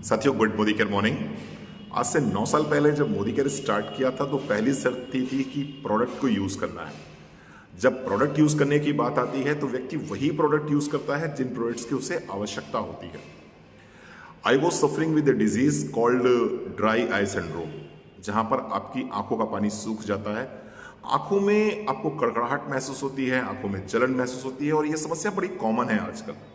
साथियों, good Modi care morning. आज से 9 साल पहले जब मोदी केयर स्टार्ट किया था तो पहली शर्त थी कि प्रोडक्ट को यूज़ करना है। जब प्रोडक्ट यूज़ करने की बात आती है तो व्यक्ति वही प्रोडक्ट यूज़ करता है जिन प्रोडक्ट्स की उसे आवश्यकता होती है। I was suffering with the disease called dry eye syndrome, जहाँ पर आपकी आंखों का पानी सूख जाता है, आंखों में आपको कड़कड़ाहट महसूस होती है, आंखों में जलन महसूस होती है और यह समस्या बड़ी कॉमन है आजकल।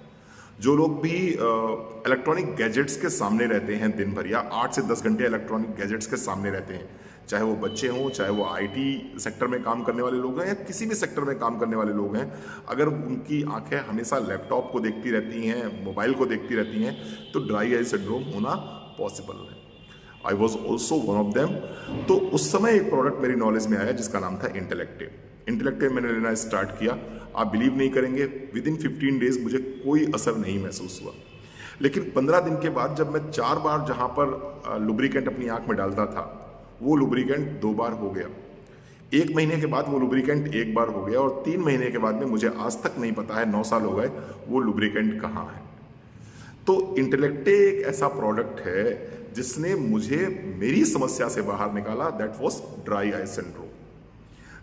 जो लोग भी इलेक्ट्रॉनिक गैजेट्स के सामने रहते हैं दिन भर या 8 से 10 घंटे इलेक्ट्रॉनिक गैजेट्स के सामने रहते हैं, चाहे वो बच्चे हों, चाहे वो आईटी सेक्टर में काम करने वाले लोग हैं या किसी भी सेक्टर में काम करने वाले लोग हैं, अगर उनकी आंखें हमेशा लैपटॉप को देखती रहती हैं, मोबाइल को देखती रहती हैं, तो ड्राई आई सिंड्रोम होना पॉसिबल है। I was also one of them. तो उस समय एक प्रोडक्ट मेरी नॉलेज में आया जिसका नाम था इंटेलेक्टिव। इंटेलेक्टिव मैंने लेना स्टार्ट किया। आप बिलीव नहीं करेंगे, विद इन 15 डेज मुझे कोई असर नहीं महसूस हुआ। लेकिन 15 दिन के बाद जब मैं 4 बार जहां पर लुब्रिकेंट अपनी आंख में डालता था, वो लुब्रिकेंट 2 बार हो गया। 1 महीने के बाद वो लुब्रिकेंट 1 बार हो गया और 3 महीने के बाद में मुझे आज तक नहीं पता है, 9 साल हो गए, वो लुब्रिकेंट कहाँ है। तो इंटेलेक्टिव एक ऐसा प्रोडक्ट है जिसने मुझे मेरी समस्या से बाहर निकाला। That was dry eye syndrome.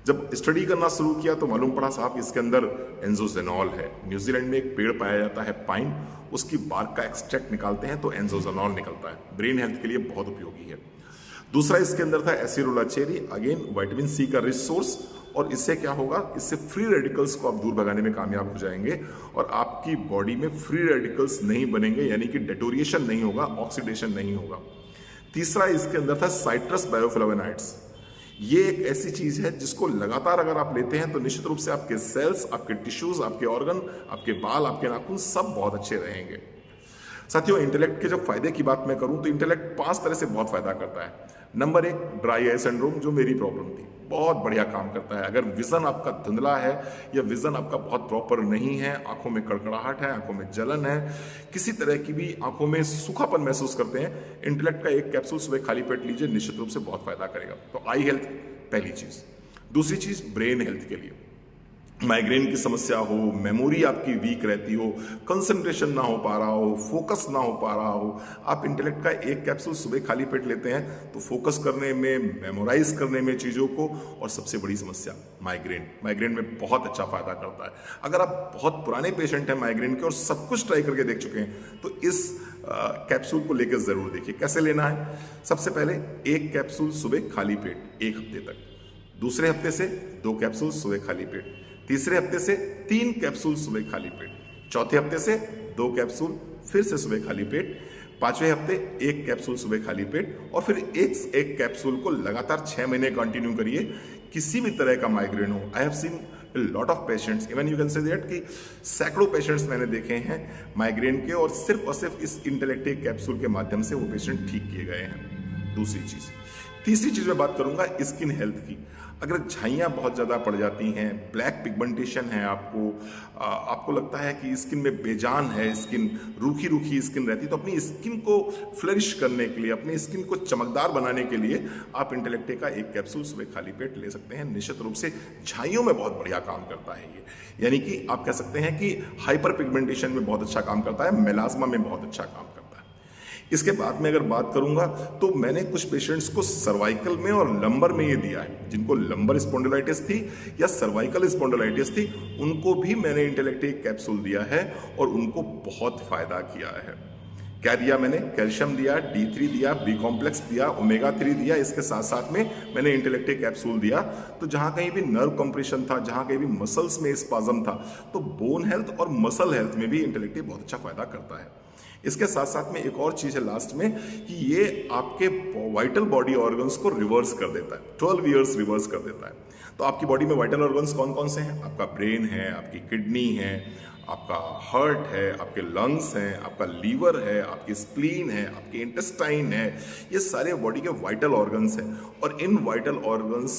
जब स्टडी करना शुरू किया तो मालूम पड़ा साहब इसके अंदर एंजोजेनॉल है। न्यूजीलैंड में एक पेड़ पाया जाता है पाइन, उसकी बार्क का एक्सट्रैक्ट निकालते हैं तो एंजोजेनॉल निकलता है। ब्रेन हेल्थ के लिए बहुत उपयोगी है। दूसरा इसके अंदर था acerola cherry, again vitamin C का रिच सोर्स। और इससे क्या होगा, इससे फ्री रेडिकल्स को आप दूर भगाने में कामयाब हो जाएंगे और आपकी बॉडी में फ्री रेडिकल्स नहीं बनेंगे, यानी कि डेटोरिएशन नहीं होगा, ऑक्सीडेशन नहीं होगा। तीसरा इसके अंदर था साइट्रस बायोफ्लेवोनॉइड्स। ये एक ऐसी चीज है जिसको लगातार अगर आप लेते हैं तो निश्चित रूप से आपके सेल्स, आपके टिश्यूज, आपके ऑर्गन, आपके बाल, आपके नाखून सब बहुत अच्छे रहेंगे। साथियों, इंटेलेक्ट के जब फायदे की बात मैं करूं तो इंटेलेक्ट 5 तरह से बहुत फायदा करता है। नंबर 1, ड्राई आई सिंड्रोम, जो मेरी प्रॉब्लम थी, बहुत बढ़िया काम करता है। अगर विजन आपका धुंधला है या विजन आपका बहुत प्रॉपर नहीं है, आंखों में कड़कड़ाहट है, आंखों में जलन है, किसी तरह की भी आंखों में सूखापन महसूस करते हैं, इंटेलेक्ट का एक कैप्सूल सुबह खाली पेट लीजिए, निश्चित रूप से बहुत फायदा करेगा। तो आई हेल्थ पहली चीज। दूसरी चीज ब्रेन हेल्थ के लिए, माइग्रेन की समस्या हो, मेमोरी आपकी वीक रहती हो, कंसंट्रेशन ना हो पा रहा हो, फोकस ना हो पा रहा हो, आप इंटेलेक्ट का एक कैप्सूल सुबह खाली पेट लेते हैं तो फोकस करने में, मेमोराइज करने में चीज़ों को, और सबसे बड़ी समस्या माइग्रेन में बहुत अच्छा फायदा करता है। अगर आप बहुत पुराने पेशेंट हैं माइग्रेन के और सब कुछ ट्राई करके देख चुके हैं तो इस कैप्सूल को लेकर जरूर देखिए। कैसे लेना है? सबसे पहले एक कैप्सूल सुबह खाली पेट 1 हफ्ते तक, दूसरे हफ्ते से 2 कैप्सूल सुबह खाली पेट, तीसरे हफ्ते से 3 कैप्सूल सुबह खाली पेट, चौथे हफ्ते से 2 कैप्सूल फिर से सुबह खाली पेट, 5वें हफ्ते 1 कैप्सूल सुबह खाली पेट, और फिर एक कैप्सूल को लगातार 6 महीने कंटिन्यू करिए। किसी भी तरह का माइग्रेन हो, I have seen lot of patients, even you can say that कि सैकड़ों पेशेंट्स मैंने देखे हैं माइग्रेन के, और सिर्फ इस इंटेलेक्टिव कैप्सूल के माध्यम से वो पेशेंट ठीक किए गए हैं। दूसरी चीज। तीसरी चीज मैं बात करूंगा स्किन हेल्थ की। अगर झाइयाँ बहुत ज़्यादा पड़ जाती हैं, ब्लैक पिगमेंटेशन है, आपको लगता है कि स्किन में बेजान है, स्किन रूखी स्किन रहती है, तो अपनी स्किन को फ्लरिश करने के लिए, अपनी स्किन को चमकदार बनाने के लिए आप इंटेलेक्टिव का एक कैप्सूल सुबह खाली पेट ले सकते हैं। निश्चित रूप से झाइयों में बहुत बढ़िया काम करता है ये, यानी कि आप कह सकते हैं कि हाइपर पिगमेंटेशन में बहुत अच्छा काम करता है, मेलाज्मा में बहुत अच्छा काम करता है। इसके बाद में अगर बात करूंगा तो मैंने कुछ पेशेंट्स को सर्वाइकल में और लंबर में ये दिया है। जिनको लंबर स्पॉन्डिलाइटिस थी या सर्वाइकल स्पॉन्डिलाइटिस थी, उनको भी मैंने इंटेलेक्टिव कैप्सूल दिया है और उनको बहुत फायदा किया है। क्या दिया मैंने? कैल्शियम दिया, D3 दिया, बी कॉम्प्लेक्स दिया, ओमेगा 3 दिया। इसके साथ साथ में मैंने इंटेलेक्टिव कैप्सूल दिया। तो जहां कहीं भी नर्व कंप्रेशन था, जहां कहीं भी मसल्स में स्पाज्म था, तो बोन हेल्थ और मसल हेल्थ में भी इंटेलेक्टिव बहुत अच्छा फायदा करता है। इसके साथ साथ में एक और चीज है लास्ट में कि ये आपके वाइटल बॉडी ऑर्गन्स को रिवर्स कर देता है, 12 ईयर्स रिवर्स कर देता है। तो आपकी बॉडी में वाइटल ऑर्गन्स कौन कौन से हैं? आपका ब्रेन है, आपकी किडनी है, आपका हार्ट है, आपके लंग्स हैं, आपका लीवर है, आपकी स्प्लीन है, आपके इंटेस्टाइन है। ये सारे बॉडी के वाइटल ऑर्गन्स हैं और इन वाइटल ऑर्गन्स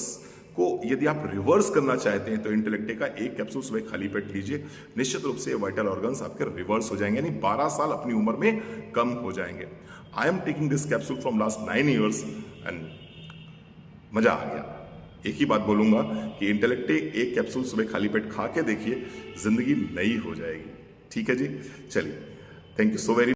को यदि आप रिवर्स करना चाहते हैं तो इंटेलेक्टिव का एक कैप्सूल सुबह खाली पेट लीजिए। निश्चित रूप से वाइटल ऑर्गन्स आपके रिवर्स हो जाएंगे, यानी 12 साल अपनी उम्र में कम हो जाएंगे। I am taking this capsule from last 9 years and मजा आ गया। एक ही बात बोलूंगा कि इंटेलेक्टिव एक कैप्सूल सुबह खाली पेट खा के देखिए, जिंदगी नई हो जाएगी। ठीक है जी, चलिए, थैंक यू सो वेरी